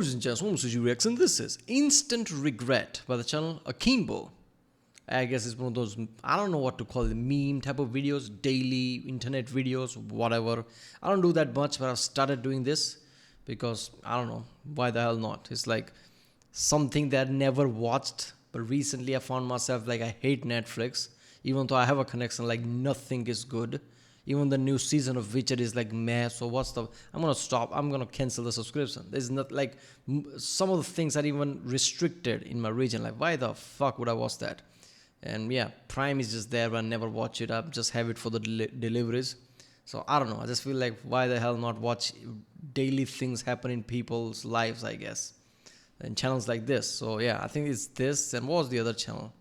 Ladies and gentlemen, Suji Reacts, and this is Instant Regret by the channel Akimbo. I guess it's one of those, I don't know what to call it, meme type of videos, daily internet videos, whatever. I don't do that much, but I've started doing this because, I don't know, why the hell not? It's like something that I never watched, but recently I found myself like I hate Netflix. Even though I have a connection, like nothing is good. Even the new season of Witcher is like meh. So what's the? I'm gonna stop. I'm gonna cancel the subscription. There's not like some of the things are even restricted in my region. Like why the fuck would I watch that? And yeah, Prime is just there, but I never watch it. I just have it for the deliveries. So I don't know. I just feel like why the hell not watch daily things happen in people's lives? I guess, and channels like this. So yeah, I think it's this. And what was the other channel?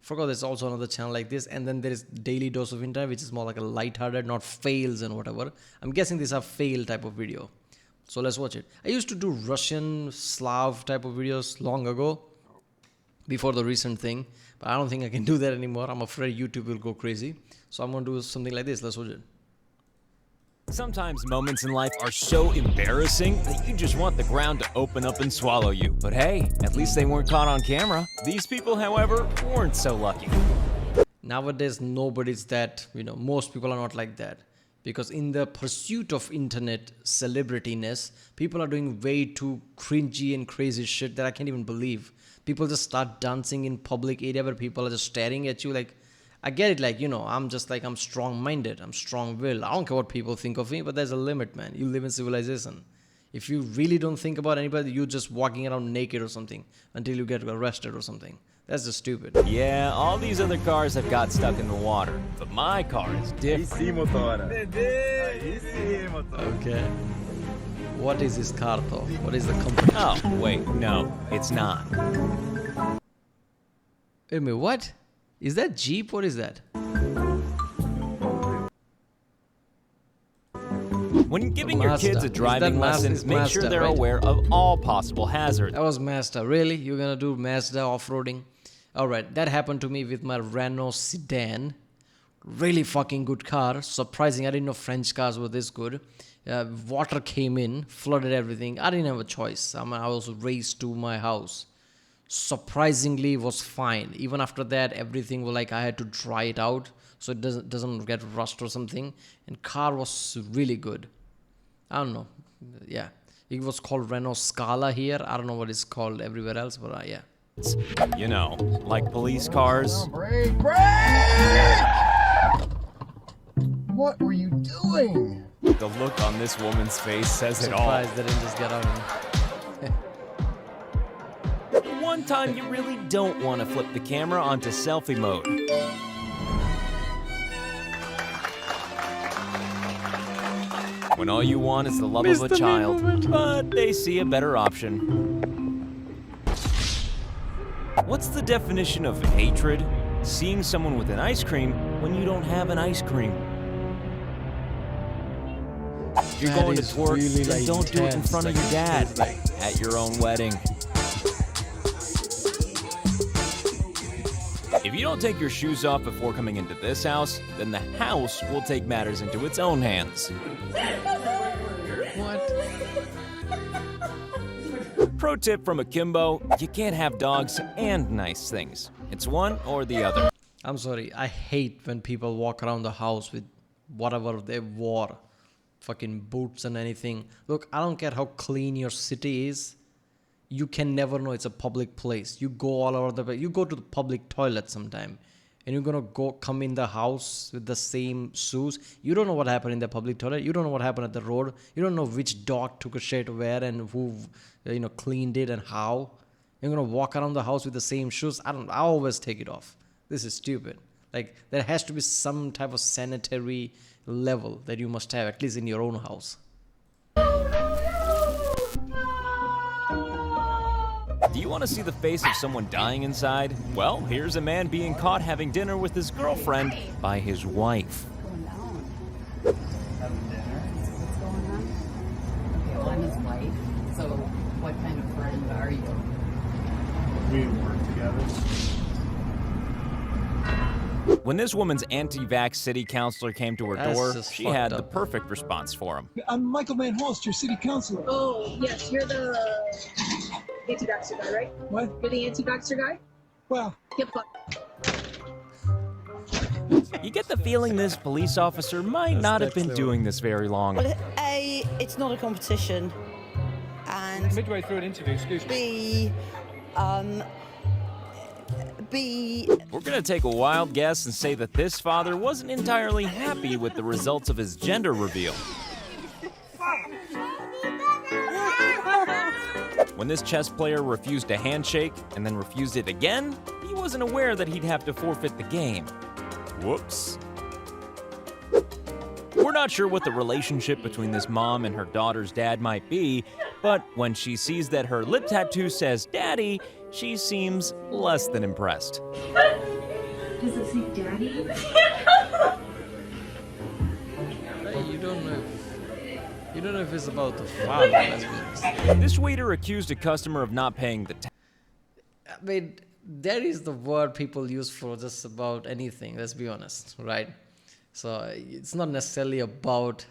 Forgot there's also another channel like this, and then there is Daily Dose of Internet, which is more like a light-hearted, not fails and whatever. I'm guessing these are fail type of video. So let's watch it. I used to do Russian, Slav type of videos long ago, before the recent thing, but I don't think I can do that anymore. I'm afraid YouTube will go crazy. So I'm gonna do something like this. Let's watch it. Sometimes moments in life are so embarrassing that you just want the ground to open up and swallow you. But hey, at least they weren't caught on camera. These people, however, weren't so lucky. Nowadays, nobody's that, most people are not like that. Because in the pursuit of internet celebrityness, people are doing way too cringy and crazy shit that I can't even believe. People just start dancing in public area where people are just staring at you like, I get it, like, I'm strong-minded, I'm strong-willed. I don't care what people think of me, but there's a limit, man. You live in civilization. If you really don't think about anybody, you're just walking around naked or something until you get arrested or something. That's just stupid. Yeah, all these other cars have got stuck in the water, but my car is different. Okay. What is this car, though? What is the company? Oh, wait, no, it's not. Wait a minute, what? Is that Jeep? What is that? When giving your kids a driving lesson, make sure they're aware of all possible hazards. That was Mazda. Really? You're gonna do Mazda off-roading? Alright, that happened to me with my Renault sedan. Really fucking good car. Surprising, I didn't know French cars were this good. Water came in, flooded everything. I didn't have a choice. I was raced to my house. Surprisingly was fine. Even after that, everything was like I had to dry it out so it doesn't get rust or something. And car was really good. I don't know. Yeah, it was called Renault Scala here. I don't know what it's called everywhere else, but yeah. You know, like police cars. Break! What were you doing? The look on this woman's face says it all. Surprised they didn't just get out. One time you really don't want to flip the camera onto selfie mode. When all you want is the love of a child, but they see a better option. What's the definition of hatred? Seeing someone with an ice cream when you don't have an ice cream. If you're going to twerk, really, then don't do it in front of your dad at your own wedding. If you don't take your shoes off before coming into this house, then the house will take matters into its own hands. What? Pro tip from Akimbo, you can't have dogs and nice things. It's one or the other. I'm sorry, I hate when people walk around the house with whatever they wore. Fucking boots and anything. Look, I don't care how clean your city is. You can never know it's a public place. You go all over the place. You go to the public toilet sometime and you're gonna come in the house with the same shoes. You don't know what happened in the public toilet. You don't know what happened at the road. You don't know which dog took a shit where and who cleaned it and how. You're gonna walk around the house with the same shoes. I always take it off. This is stupid. Like there has to be some type of sanitary level that you must have, at least in your own house. Do you want to see the face of someone dying inside? Well, here's a man being caught having dinner with his girlfriend by his wife. Having dinner? What's going on? Okay, well, I'm his wife, so what kind of friend are you? We work together. When this woman's anti-vax city councilor came to her That's door, just she fucked had the up. perfect response for him. I'm Michael Van Holst, your city councilor. Oh, yes, you're the anti-vaxxer guy, right? What? You're the anti-vaxxer guy? Well, Get fucked. You get the feeling this police officer might not have been doing this very long. Well, A, it's not a competition, and midway through an interview, excuse me. B, We're gonna take a wild guess and say that this father wasn't entirely happy with the results of his gender reveal. When this chess player refused a handshake and then refused it again, he wasn't aware that he'd have to forfeit the game. Whoops. We're not sure what the relationship between this mom and her daughter's dad might be, but when she sees that her lip tattoo says daddy, she seems less than impressed. Does it say daddy? You don't know if it's about the father. Let's be honest. This waiter accused a customer of not paying the I mean, that is the word people use for just about anything. Let's be honest, right? So it's not necessarily about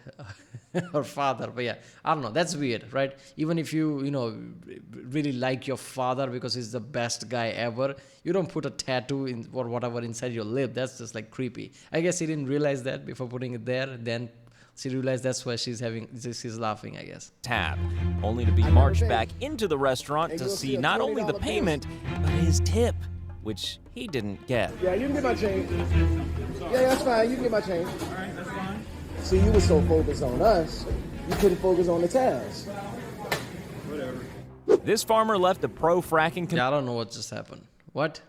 her father, but yeah, I don't know. That's weird, right? Even if you really like your father because he's the best guy ever, you don't put a tattoo in or whatever inside your lip. That's just like creepy. I guess he didn't realize that before putting it there. Then she realized that's why she's laughing, I guess. tab, only to be marched back into the restaurant to see not only the payment, but his tip, which he didn't get. Yeah, you can get my change. Yeah, that's fine. You can get my change. All right, that's fine. See, you were so focused on us, you couldn't focus on the task. This farmer left a pro-fracking Yeah, I don't know what just happened. What?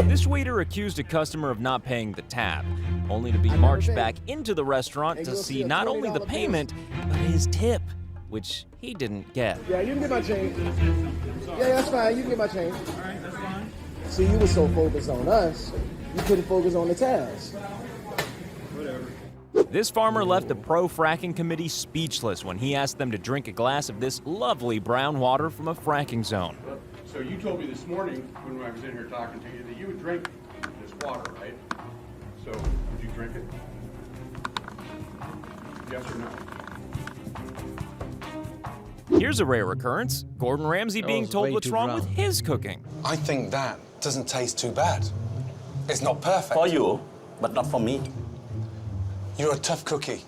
This waiter accused a customer of not paying the tab, only to be marched back into the restaurant to see not only the payment, but his tip, which he didn't get. Yeah, you can get my change. Yeah, that's fine. You can get my change. All right, that's fine. See, you were so focused on us, you couldn't focus on the task. This farmer left the pro-fracking committee speechless when he asked them to drink a glass of this lovely brown water from a fracking zone. So you told me this morning when I was in here talking to you that you would drink this water, right? So would you drink it? Yes or no? Here's a rare occurrence, Gordon Ramsay being was told way what's too wrong brown. with his cooking. I think that doesn't taste too bad. It's not perfect. For you, but not for me. You're a tough cookie.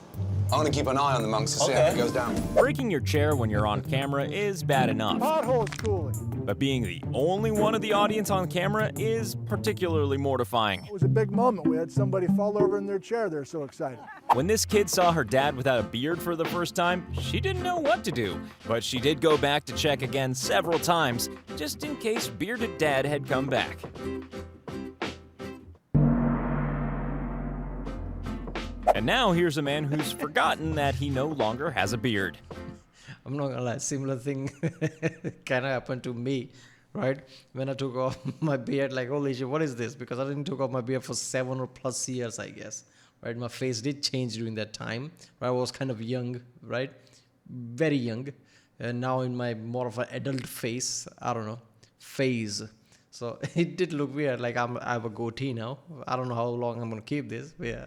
I'm gonna keep an eye on the monks to see how it goes down. Breaking your chair when you're on camera is bad enough, Potholes cooling. but being the only one of the audience on camera is particularly mortifying. It was a big moment. We had somebody fall over in their chair. They're so excited. When this kid saw her dad without a beard for the first time, she didn't know what to do, but she did go back to check again several times, just in case bearded dad had come back. And now here's a man who's forgotten that he no longer has a beard. I'm not gonna lie, similar thing kind of happened to me, right? When I took off my beard, like, holy shit, what is this? Because I didn't took off my beard for 7 or plus years, I guess, right? My face did change during that time, right? I was kind of young, right? Very young. And now in my more of an adult face, I don't know, phase. So it did look weird, like I have a goatee now. I don't know how long I'm gonna keep this, but yeah.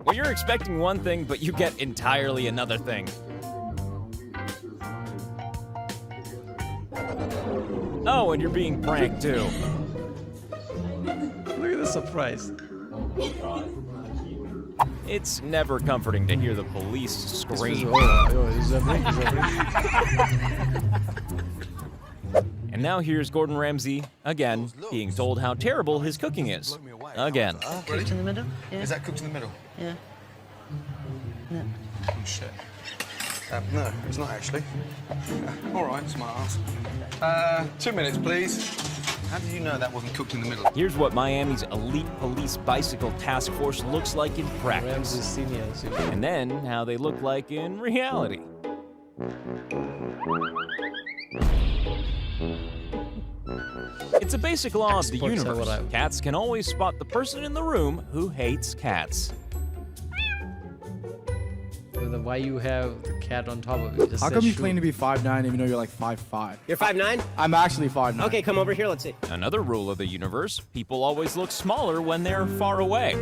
Well, you're expecting one thing, but you get entirely another thing. Oh, and you're being pranked too. Look at the surprise. It's never comforting to hear the police scream. And now here's Gordon Ramsay, again, being told how terrible his cooking is. Again. cooked in the middle. Yeah. Is that cooked in the middle? Yeah. Oh, shit. No, it's not actually. All right, smart ass. 2 minutes, please. How did you know that wasn't cooked in the middle? Here's what Miami's elite police bicycle task force looks like in practice. Ramsey seniors. And then how they look like in reality. It's a basic law of the Experts have universe. arrived. Cats can always spot the person in the room who hates cats. then why you have the cat on top of it? Just How say come you shoe. claim to be 5'9" even though you're like 5'5"? You're 5'9"? I'm actually 5'9". Okay, come over here, let's see. Another rule of the universe, people always look smaller when they're far away.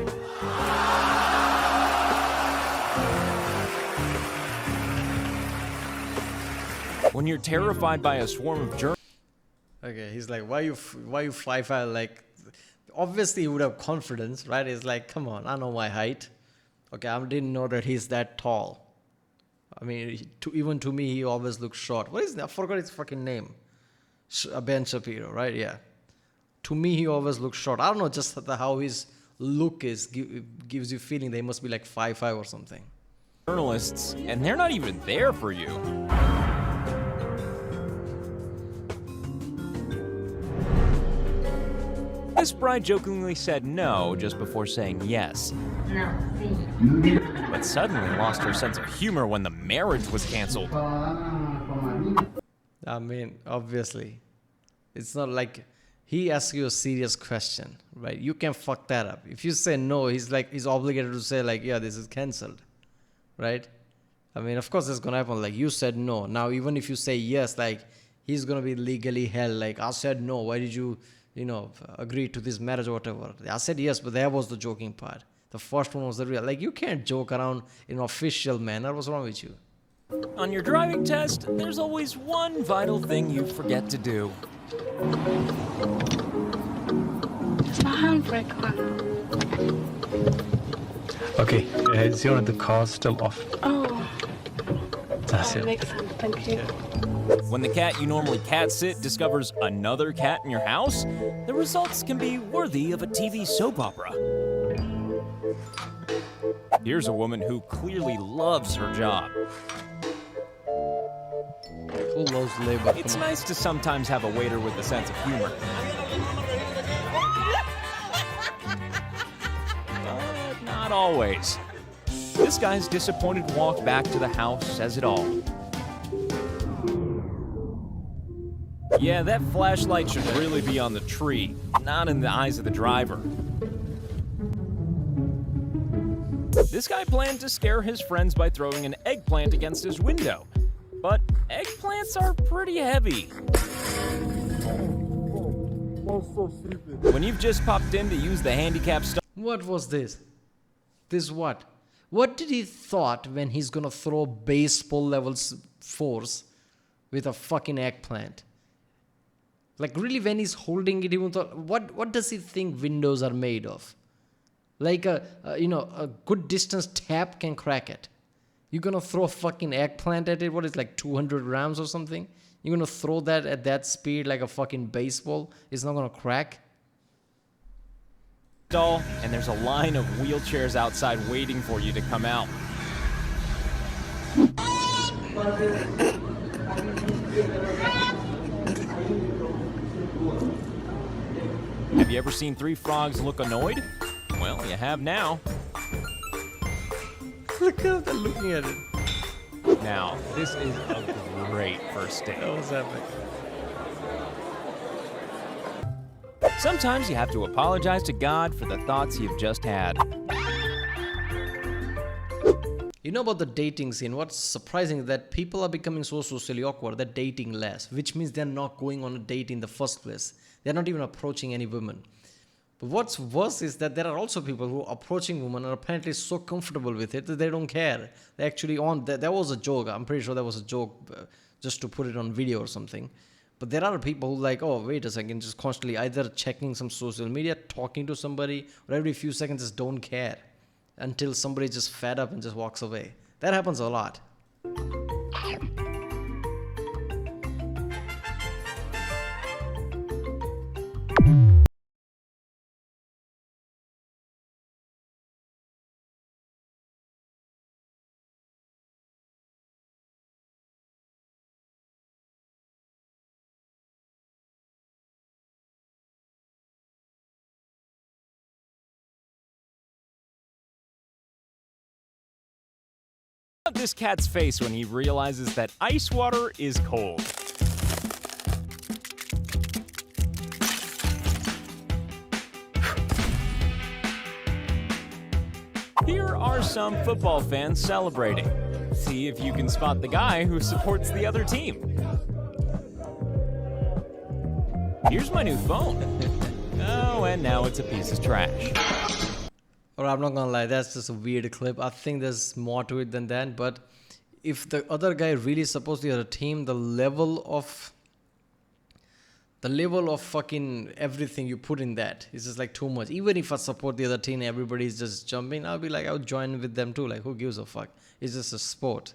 When you're terrified by a swarm of germs, Okay, he's like, why you 5'5"? Like, obviously he would have confidence, right? He's like, come on, I know my height. Okay, I didn't know that he's that tall. I mean, even to me, he always looks short. What is that? I forgot his fucking name. Ben Shapiro, right? Yeah. To me, he always looks short. I don't know, just how his look is gives you feeling they must be like 5'5" or something. journalists, and they're not even there for you. This bride jokingly said no just before saying yes. But suddenly lost her sense of humor when the marriage was canceled. I mean, obviously. It's not like he asks you a serious question, right? You can fuck that up. If you say no, he's obligated to say like, yeah, this is cancelled, right? I mean, of course it's gonna happen. Like, you said no. Now, even if you say yes, like, he's gonna be legally held. Like, I said no. Why did you agree to this marriage or whatever? I said yes, but that was the joking part. The first one was the real. Like, you can't joke around in an official manner. What's wrong with you? On your driving test, there's always one vital thing you forget to do. Is my handbrake on? Okay, zero, the car's still off. Oh, That's that it. makes sense. Thank you. When the cat you normally cat sit discovers another cat in your house, the results can be worthy of a TV soap opera. Here's a woman who clearly loves her job. Who loves labor? It's Come on. nice to sometimes have a waiter with a sense of humor. But not always. This guy's disappointed walk back to the house says it all. Yeah, that flashlight should really be on the tree, not in the eyes of the driver. This guy planned to scare his friends by throwing an eggplant against his window. But eggplants are pretty heavy. When you've just popped in to use the handicap stop. What was this? This what? What did he thought when he's gonna throw baseball levels force with a fucking eggplant? Like, really, when he's holding it, even thought, what does he think windows are made of? Like a good distance tap can crack it. You're gonna throw a fucking eggplant at it? What is it, like 200 grams or something? You're gonna throw that at that speed like a fucking baseball? It's not gonna crack? And there's a line of wheelchairs outside waiting for you to come out. Have you ever seen three frogs look annoyed? Well, you have now. Look how they're looking at it. Now, this is a great first date. That was epic. Sometimes you have to apologize to God for the thoughts you've just had. You know about the dating scene, what's surprising is that people are becoming so socially awkward, they're dating less, which means they're not going on a date in the first place. They're not even approaching any women. But what's worse is that there are also people who are approaching women and are apparently so comfortable with it that they don't care. They actually that was a joke. I'm pretty sure that was a joke just to put it on video or something. But there are people who like, oh, wait a second, just constantly either checking some social media, talking to somebody, or every few seconds just don't care until somebody's just fed up and just walks away. That happens a lot. This cat's face when he realizes that ice water is cold. Here are some football fans celebrating. See if you can spot the guy who supports the other team. Here's my new phone. Oh, and now it's a piece of trash. Or I'm not gonna lie, that's just a weird clip. I think there's more to it than that. But if the other guy really supports the other team, the level of fucking everything you put in that is just like too much. Even if I support the other team, everybody's just jumping, I'll be like, I'll join with them too. Like, who gives a fuck? It's just a sport.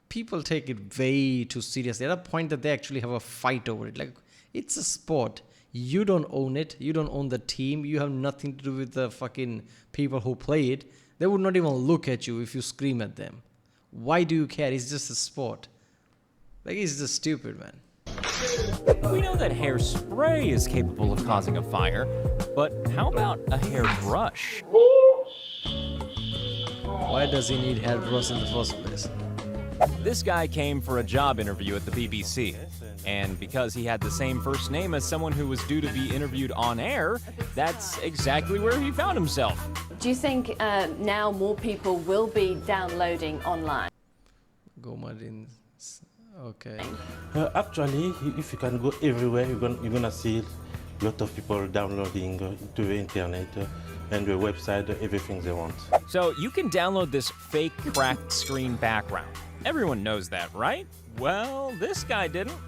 People take it way too seriously. At a point that they actually have a fight over it. Like, it's a sport. You don't own it. You don't own the team. You have nothing to do with the fucking people who play it. They would not even look at you if you scream at them. Why do you care? It's just a sport. Like, it's just stupid, man. We know that hairspray is capable of causing a fire, but how about a hairbrush? Why does he need hairbrush in the first place? This guy came for a job interview at the BBC, and because he had the same first name as someone who was due to be interviewed on air, that's exactly where he found himself. Do you think now more people will be downloading online? Gomadin. Okay. Actually, if you can go everywhere, you're gonna see a lot of people downloading to the internet and the website, everything they want. So you can download this fake cracked screen background. Everyone knows that, right? Well, this guy didn't.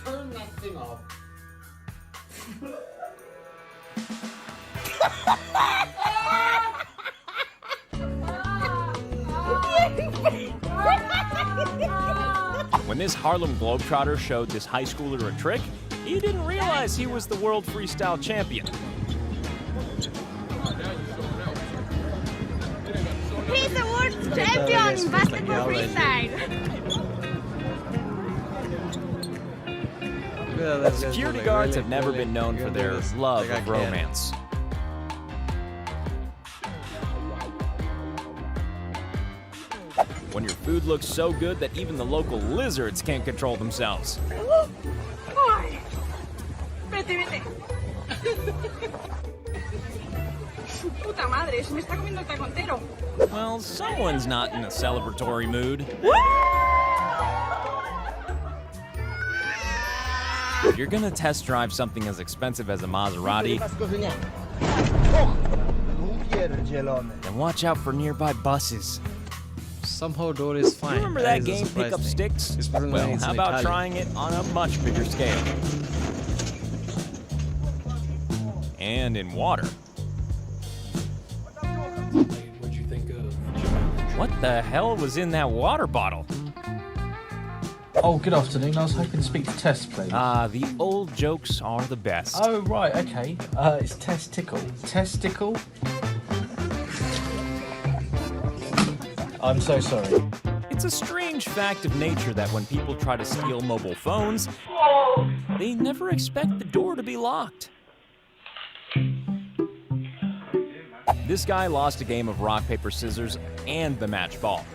Turn that thing off. When this Harlem Globetrotter showed this high schooler a trick, he didn't realize he was the world freestyle champion. He's the world champion in basketball freestyle. Security guards have never been known for their love of romance. When your food looks so good that even the local lizards can't control themselves. Ay, vete, vete. Puta madre, se me está comiendo el taco entero. Well, someone's not in a celebratory mood. If you're gonna test drive something as expensive as a Maserati, then watch out for nearby buses. Somehow door is fine. You remember that game Pick Up Sticks? Well, how about trying it on a much bigger scale? And in water. What'd you think of? What the hell was in that water bottle? Oh, good afternoon. I was hoping to speak to Tess, please. The old jokes are the best. Oh, right, okay. It's Testicle. Testicle? I'm so sorry. It's a strange fact of nature that when people try to steal mobile phones, they never expect the door to be locked. This guy lost a game of rock, paper, scissors and the match ball.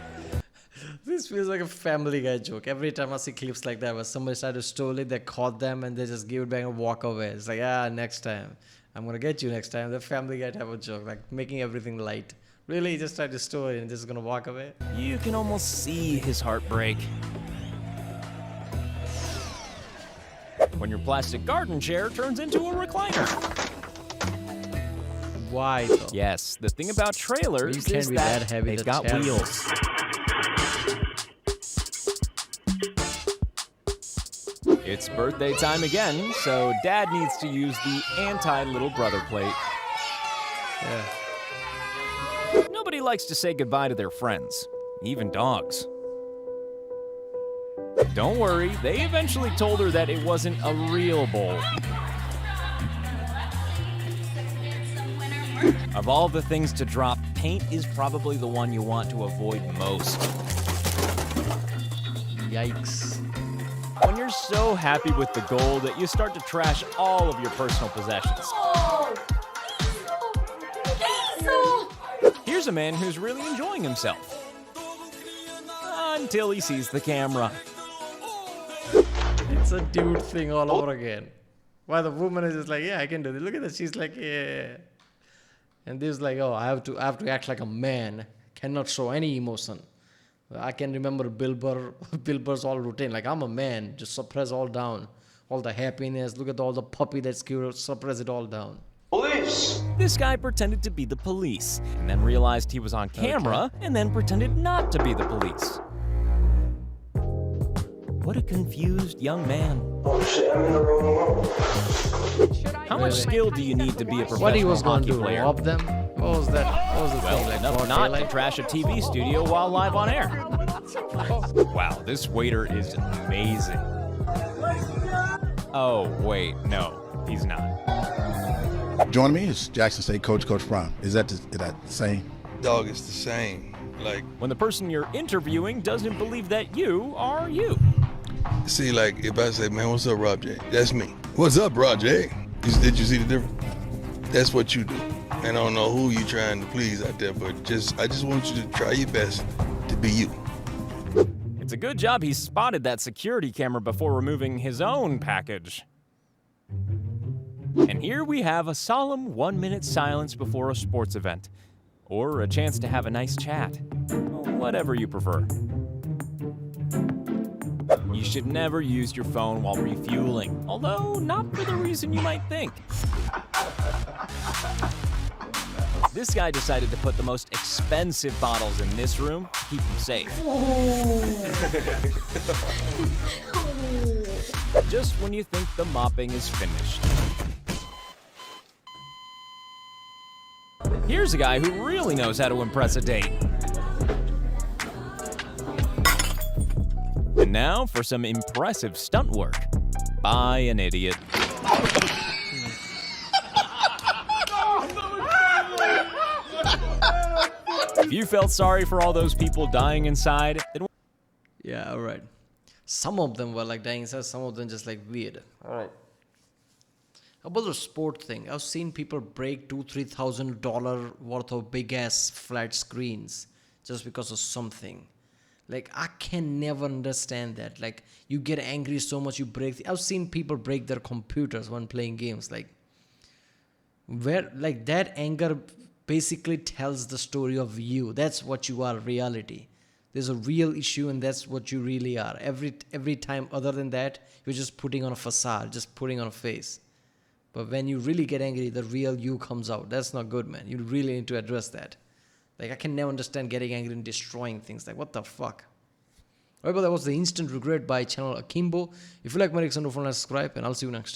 This feels like a Family Guy joke. Every time I see clips like that where somebody tried to steal it, they caught them and they just give it back and walk away. It's like, next time. I'm gonna get you next time. The Family Guy type of joke, like making everything light. Really, he just tried to steal it and just gonna walk away? You can almost see his heart break. When your plastic garden chair turns into a recliner. Why though? Yes, the thing about trailers You can't is be that that heavy, they've the got chair. wheels. It's birthday time again, so Dad needs to use the anti-little brother plate. Yeah. Nobody likes to say goodbye to their friends, even dogs. Don't worry, they eventually told her that it wasn't a real bowl. Of all the things to drop, paint is probably the one you want to avoid most. Yikes. When you're so happy with the goal that you start to trash all of your personal possessions. Here's a man who's really enjoying himself. Until he sees the camera. It's a dude thing all over again. Why the woman is just like, yeah, I can do this. Look at that. She's like, yeah. And this is like, oh, I have to act like a man. Cannot show any emotion. I can remember Bill Burr's all routine. Like, I'm a man, just suppress all down. All the happiness, look at all the puppy that's cute, suppress it all down. Police! This guy pretended to be the police, and then realized he was on camera, and then pretended not to be the police. What a confused young man. Oh shit, I'm in the wrong room. How much skill do you need to be a professional What he was going hockey to do, player? rob them? What was that? What was the Well, thing? Like, enough broad not to daylight? trash a TV studio while live on air. Wow, this waiter is amazing. Oh, wait, no, he's not. Joining me is Jackson State coach, Coach Prime. Is that the same? Dog, it's the same. Like, when the person you're interviewing doesn't believe that you are you. See, like, if I say, man, what's up, Rob J? That's me. What's up, Rob J? Did you see the difference? That's what you do. And I don't know who you trying to please out there, but I just want you to try your best to be you. It's a good job he spotted that security camera before removing his own package. And here we have a solemn 1-minute silence before a sports event. Or a chance to have a nice chat. Whatever you prefer. You should never use your phone while refueling, although not for the reason you might think. This guy decided to put the most expensive bottles in this room to keep them safe. Just when you think the mopping is finished. Here's a guy who really knows how to impress a date. And now for some impressive stunt work by an idiot. If you felt sorry for all those people dying inside, then... Yeah, alright. Some of them were like dying inside, some of them just like weird. Alright. About the sport thing, I've seen people break $2,000-3,000 worth of big ass flat screens just because of something. Like, I can never understand that. Like, you get angry so much you break. I've seen people break their computers when playing games. Like, where, like, that anger basically tells the story of you. That's what you are, reality. There's a real issue, and that's what you really are. Every time other than that, you're just putting on a facade, just putting on a face. But when you really get angry, the real you comes out. That's not good, man. You really need to address that. Like, I can never understand getting angry and destroying things. Like, what the fuck? Alright, but that was the Instant Regret by channel Akimbo. If you like my reaction, don't forget to subscribe, and I'll see you next time.